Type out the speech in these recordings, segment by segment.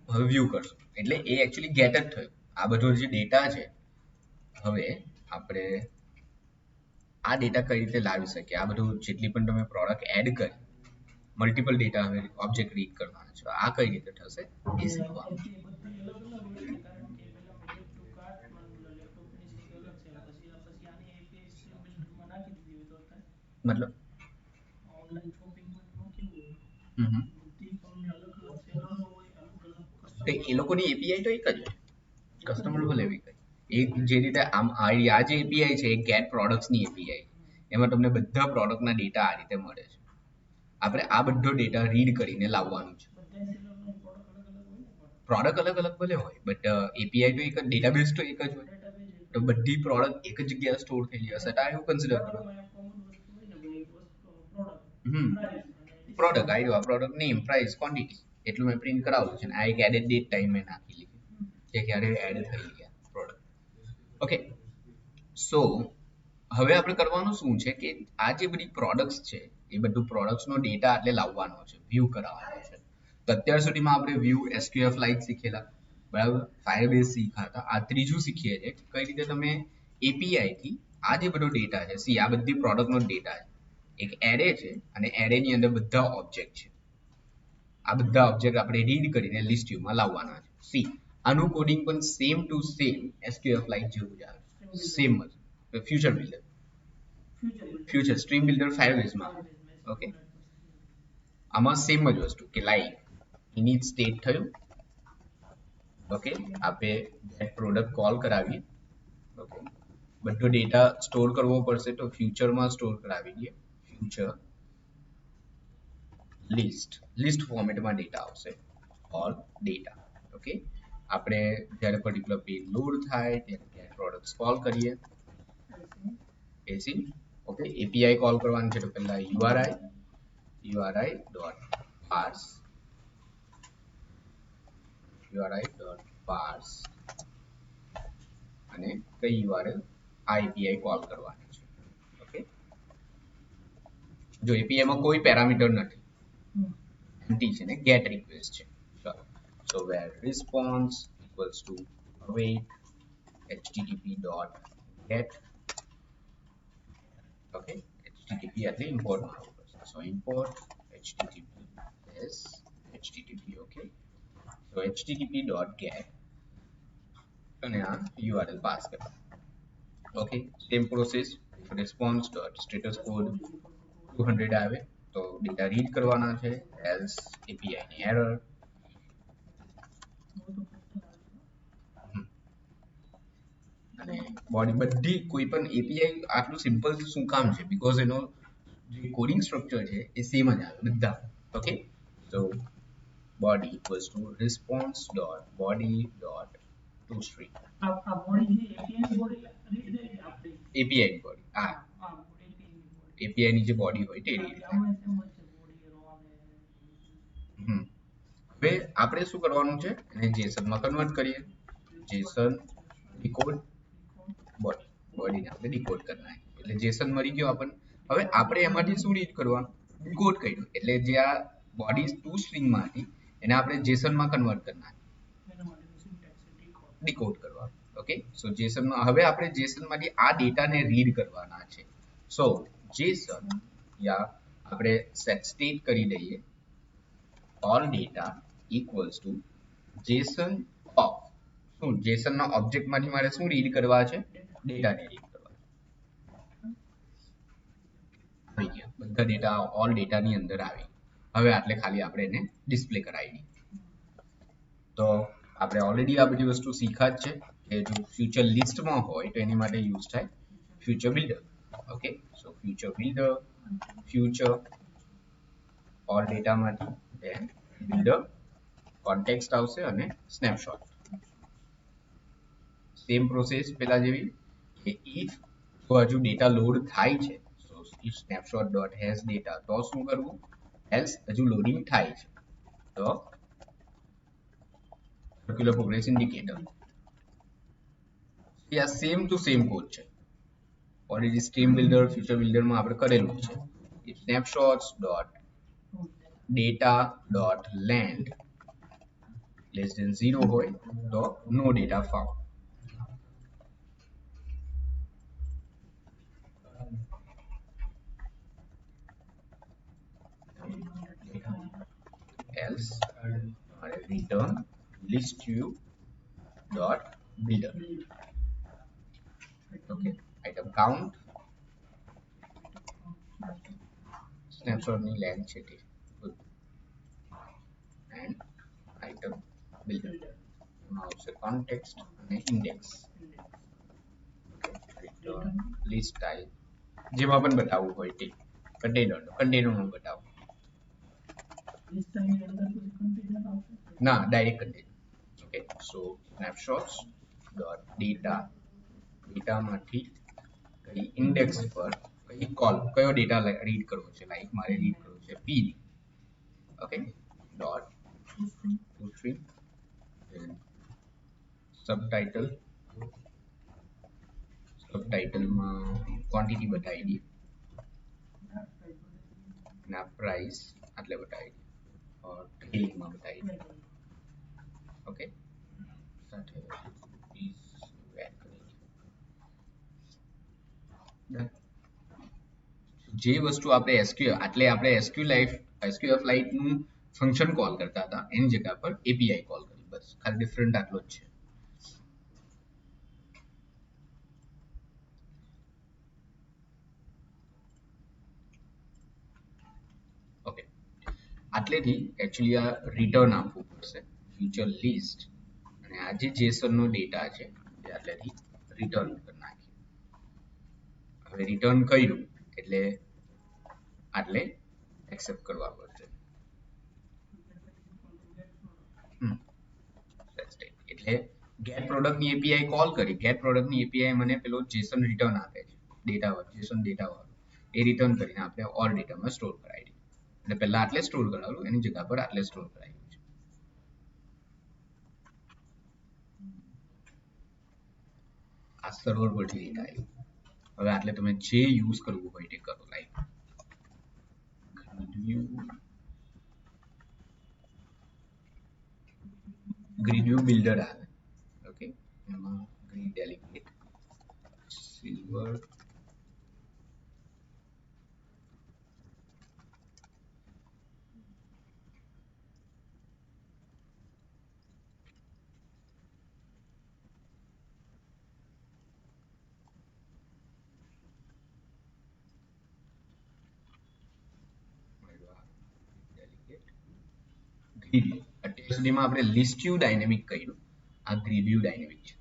હવે વ્યૂ કરશું એટલે એ એકચ્યુઅલી ગેટ જ થયું. આ બધો જે ડેટા છે, હવે આપણે આ ડેટા કઈ રીતે લાવી શકીએ? આ બધું જેટલી પણ તમે પ્રોડક્ટ એડ કરી, મલ્ટિપલ ડેટા હવે ઓબ્જેક્ટ રીડ કરવાના છે, આ કઈ રીતે થશે એ શીખવાનું. મતલબ એ લોકોની એપીઆઈ તો એક જ છે, કસ્ટમર લેવલ એવી એક જે રીતે આમ આ જે એપીઆઈ છે એ ગેટ પ્રોડક્ટ્સની એપીઆઈ, એમાં તમને બધા પ્રોડક્ટના ડેટા આ રીતે મળે છે. આપણે આ બધો ડેટા રીડ કરીને લાવવાનું છે. પ્રોડક્ટ અલગ અલગ ભલે હોય બટ એપીઆઈ તો એક જ, ડેટાબેઝ તો એક જ હોય. તો બધી પ્રોડક્ટ એક જ જગ્યાએ સ્ટોર થયેલી હશે તો આ એવું કન્સિડર કરો. પ્રોડક્ટ આવ્યો, આ પ્રોડક્ટ નેમ, પ્રાઇસ, ક્વોન્ટિટી એટલું મેં પ્રિન્ટ કરાવેલું છે. આ એક એડેડ ડેટ ટાઈમ મેં નાખી લીધી કે ક્યારે એડ થઈ ગયા પ્રોડક્ટ. ઓકે, સો હવે આપણે કરવાનું શું છે કે આ જે બધી પ્રોડક્ટ્સ છે એ બધું પ્રોડક્ટ્સનો ડેટા એટલે લાવવાનો છે, વ્યૂ કરાવવાનો છે. તો અત્યાર સુધીમાં આપણે વ્યૂ, એસક્યુએફ લાઇટ શીખેલા, બરાબર, ફાયરબેઝ શીખ્યા હતા. આ ત્રીજું શીખીએ છે કઈ રીતે તમે એપીઆઈ થી આ જે બધો ડેટા છે, સી આ બધી પ્રોડક્ટનો ડેટા છે, એક એરે છે અને એરે ની અંદર બધા ઓબ્જેક્ટ છે. આ બધા ઓબ્જેક્ટ આપણે રીડ કરીને લિસ્ટ વ્યૂમાં લાવવાના છે. સી આનું કોડિંગ પણ same to same sqflite જેવું જ આવે, સેમ જ. Future builder, future stream builder ફાયરબેઝમાં. ઓકે, આમાં સેમ જ વસ્તુ કે લાઈક ઇનિટ સ્ટેટ થયું. ઓકે, આપણે ગેટ પ્રોડક્ટ કોલ કરાવીએ. ઓકે, બધો ડેટા સ્ટોર કરવો પડશે તો ફ્યુચરમાં સ્ટોર કરાવી દઈએ. ફ્યુચર લિસ્ટ ફોર્મેટમાં ડેટા આવશે, ઓલ ડેટા. ઓકે, આપણે જ્યારે પર્ટિક્યુલર પેજ લોડ થાય ત્યારે ગેટ પ્રોડક્ટ્સ કોલ કરીએ. એસી ઓકે, એપીઆઈ કોલ કરવાની છે તો પહેલા URI ડોટ parse અને કઈ URL આ એપીઆઈ કોલ કરવાની છે. ઓકે, જો એપીઆઈ માં કોઈ પેરામીટર નથી, એમ્પ્ટી છે ને ગેટ રિક્વેસ્ટ છે. ચલો, so where response equals to await http dot get. Okay, http એટલે ઇમ્પોર્ટ કરવું પડશે. So import https http. Okay, so http dot get અને આ URL પાસ કરો. Okay, same process, response dot status code 200 આવે તો ડેટા રીડ કરવાના છે, એલ્સ એપીઆઈ ની એરર. અને બોડી બધી કોઈ પણ એપીઆઈ આટલું સિમ્પલ શું કામ છે? બીકોઝ એનો જે કોડિંગ સ્ટ્રક્ચર છે એ સેમ જ આવે બધા. Okay, so body equals to response dot body dot toString. API body, હા, એપીઆઈ ની જે બોડી હોય તે રીતે. હવે આપણે શું કરવાનું છે, એને જેસન માં કન્વર્ટ કરીએ. જેસન ડીકોડ બોડીને આપણે ડીકોડ કરી નાખીએ એટલે જેસન મળી ગયો આપણને. હવે આપણે એમાંથી શું રીડ કરવાનું? ડીકોડ કર્યું એટલે જે આ બોડી ટુ સ્ટ્રિંગ માં હતી એને આપણે જેસન માં કન્વર્ટ કરી નાખી, ડીકોડ કરવાનું. ઓકે, સો જેસન માં હવે આપણે જેસન માંથી આ ડેટાને રીડ કરવાના છે. સો જેસન યા આપણે સેટ સ્ટેટ કરી દઈએ all data equals to JSON of શું JSON ના ઓબ્જેક્ટ માંથી મારે શું રીડ કરવા છે? ડેટાને રીડ કરવા છે. થઈ ગયા બધા ડેટા, ઓલ ડેટા ની અંદર આવી. હવે આટલે ખાલી આપણે એને ડિસ્પ્લે કરાવી દઈએ. તો આપણે ઓલરેડી આ બધી વસ્તુ શીખા જ છે કે જો ફ્યુચર લિસ્ટમાં હોય તો એની માટે યુઝ થાય ફ્યુચર બિલ્ડર. ઓકે, સો ફ્યુચર બિલ્ડર, ફ્યુચર ઓલ ડેટામાંથી then builder context આવશે અને સ્નેપશોટ. સેમ પ્રોસેસ પેલા જેવી કે if હજુ ડેટા લોડ થાય છે so if snapshot dot has data તો શું કરવું? else હજુ લોડિંગ થાય છે તો circular progress indicator. આ સેમ ટુ સેમ કોડ છે, already stream builder, future builder માં આપણે કરેલું છે. if snapshots dot data.length less than 0 હોય તો no data found. Else return list view dot builder. Okay, item count snapshot ની length છે તે and item builder એમાં આવશે context અને index. return list type જેમાં પણ બતાવવું હોય તે કન્ટેનરમાં બતાવો ના direct container. Okay so snapshots dot data માંથી કઈ ઇન્ડેક્સ પર કઈ કોલ કયો ડેટા રીડ કરવો છે લાઈક મારે રીડ કરવો છે p. ઓકે ડોટ string સબટાઇટલમાં ક્વોન્ટિટી બતાવી દઈએ ના પ્રાઇસ આટલે બતાવી દઈએ और ટેલિંગમાં બતાવી દઈએ. ઓકે સાથે rupees એડ કરી દઈએ. જે વસ્તુ આપણે SQF લાઇટ નું ફંક્શન કોલ કરતા હતા એની જગ્યા પર API કોલ કરી બસ ખાલી ડિફરન્ટ આટલો જ છે. ઓકે આટલેથી એકચ્યુઅલી આ રિટર્ન આપવું પડશે ફ્યુચર લિસ્ટ અને આ જે જેસન નો ડેટા છે તે આટલેથી રિટર્ન કરી નાખીએ. હવે રિટર્ન કર્યું એટલે આટલે એક્સેપ્ટ કરવા પડશે. એટલે ગેટ પ્રોડક્ટ ની API કોલ કરી ગેટ પ્રોડક્ટ ની API મને પેલો જેસન રિટર્ન આપે છે ડેટા વાળો જેસન ડેટા વાળો એ રિટર્ન કરીને આપણે ઓલ ડેટામાં સ્ટોર કરાવી દઈએ. એટલે પહેલા આટલે સ્ટોર કરાવેલું એની જગ્યા પર આટલે સ્ટોર કરાવ્યું છે. આ સર્વર પરથી ડેટા આવ્યું. હવે આટલે તમે જે યુઝ કરવું હોય તે કરો લાઈક ગ્રીડ વ્યૂ બિલ્ડર આવે. ઓકે એમાં ગ્રીડ ડેલિકેટ સિલ્વર અત્યાર સુધીમાં આપણે લિસ્ટ વ્યૂ ડાયનેમિક કર્યું આ ગ્રીડ વ્યૂ ડાયનેમિક છે.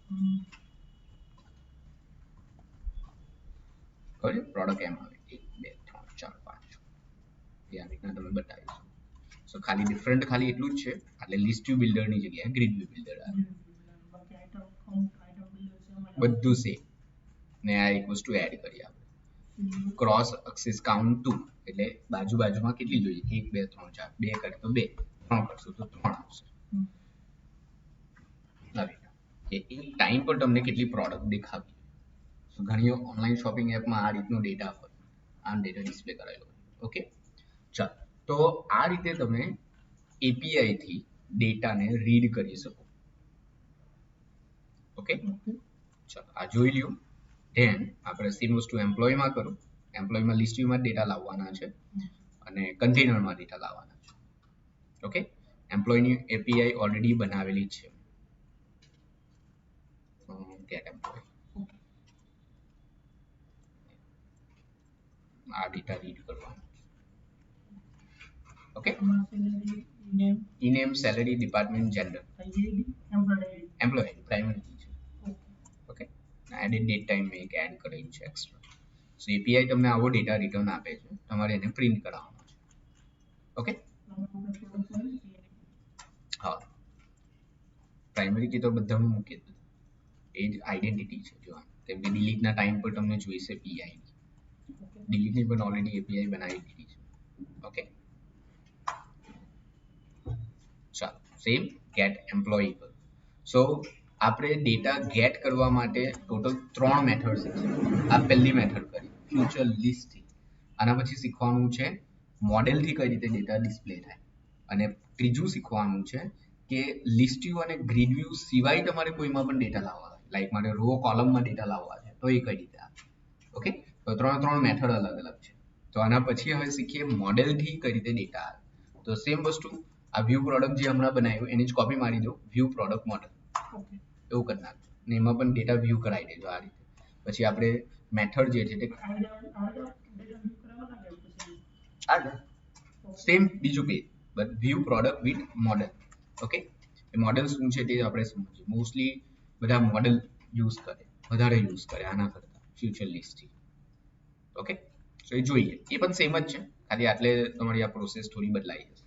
ખબર પ્રોડક્ટ એમ આવે 1 2 3 4 5 એ આ રીતના તમે બતાવીશું. સો ખાલી ડિફરન્ટ ખાલી એટલું જ છે એટલે લિસ્ટ વ્યૂ બિલ્ડર ની જગ્યાએ ગ્રીડ વ્યૂ બિલ્ડર આવે બધું સેમ ને આ એક વસ્તુ એડ કરી આપણે ક્રોસ એક્સિસ કાઉન્ટ 2 એટલે બાજુમાં કેટલી જોઈએ 1 2 3 4 2 કરે તો 2 3 કરશું તો 3 આવશે. એક ટાઈમ પર તમને કેટલી પ્રોડક્ટ દેખાવી. સો ઘણી ઓનલાઈન શોપિંગ એપમાં આ રીતનો ડેટા હોય આ ડેટા ડિસ્પ્લે કરેલો હોય. ઓકે ચાલો તો આ રીતે તમે API થી ડેટાને રીડ કરી શકો. ઓકે ચાલો આ જોઈ લ્યો. ધેન આપણે સેમ વસ્તુ એમ્પ્લોયમાં કરું. એમ્પ્લોયમાં લિસ્ટ વ્યૂમાં ડેટા લાવવાના છે અને કન્ટેનરમાં ડેટા લાવવાના છે. ઓકે એમ્પ્લોયની API ઓલરેડી બનાવેલી છે. get employee આ ડેટા રીડ કરવાનો. Okay ename salary department gender employee primary છે. ઓકે એડિટ ડેટ ટાઈમ મેં એક એડ કરેલું છે એક્સ્ટ્રા. સો API તમને આવો ડેટા રિટર્ન આપે છે તમારે એને પ્રિન્ટ કરાવવાનો છે. ઓકે હા પ્રાઇમરી કી તો બધામાં મૂકી દીધું એ જ આઈડેન્ટિટી છે જો કેમ કે ડિલીટના ટાઈમ પર તમને જોઈશે PI ડિલીટની પણ ઓલરેડી API બનાવી દીધી છે. ઓકે ચાલો સેમ ગેટ એમ્પ્લોયી પર. સો આપણે ડેટા ગેટ કરવા માટે ટોટલ 3 મેથડ છે. આ પહેલી મેથડ કરી ફ્યુચર લિસ્ટ થી. આના પછી શીખવાનું છે મોડેલથી કઈ રીતે ડેટા ડિસ્પ્લે થાય. અને ત્રીજું શીખવાનું છે કે લિસ્ટ વ્યૂ અને ગ્રીડ વ્યૂ સિવાય તમારે કોઈમાં પણ ડેટા લાવવા હોય, લાઈક મારે રો કોલમમાં ડેટા લાવવા છે તો એ કઈ રીતે આવે. ઓકે, તો ત્રણ મેથડ અલગ અલગ છે. તો આના પછી હવે શીખીએ મોડેલથી કઈ રીતે ડેટા આવે. તો સેમ વસ્તુ, આ વ્યૂ પ્રોડક્ટ જે હમણાં બનાવ્યું એની જ કોપી મારી દો, વ્યૂ પ્રોડક્ટ મોડેલ એવું કરી નાખજો ને એમાં પણ ડેટા વ્યૂ કરાવી દેજો આ રીતે. પછી આપણે મેથડ જે છે તે સેમ બીજું page, but view product with model. Okay, A model શું છે તે આપણે સમજીએ. મોસ્ટલી બધા મોડેલ યુઝ કરે, વધારે યુઝ કરે આના કરતા ફ્યુચર લિસ્ટથી. ઓકે, તો એ જોઈએ, એ પણ સેમ જ છે, ખાલી આટલે તમારી આ પ્રોસેસ થોડી બદલાઈ જશે.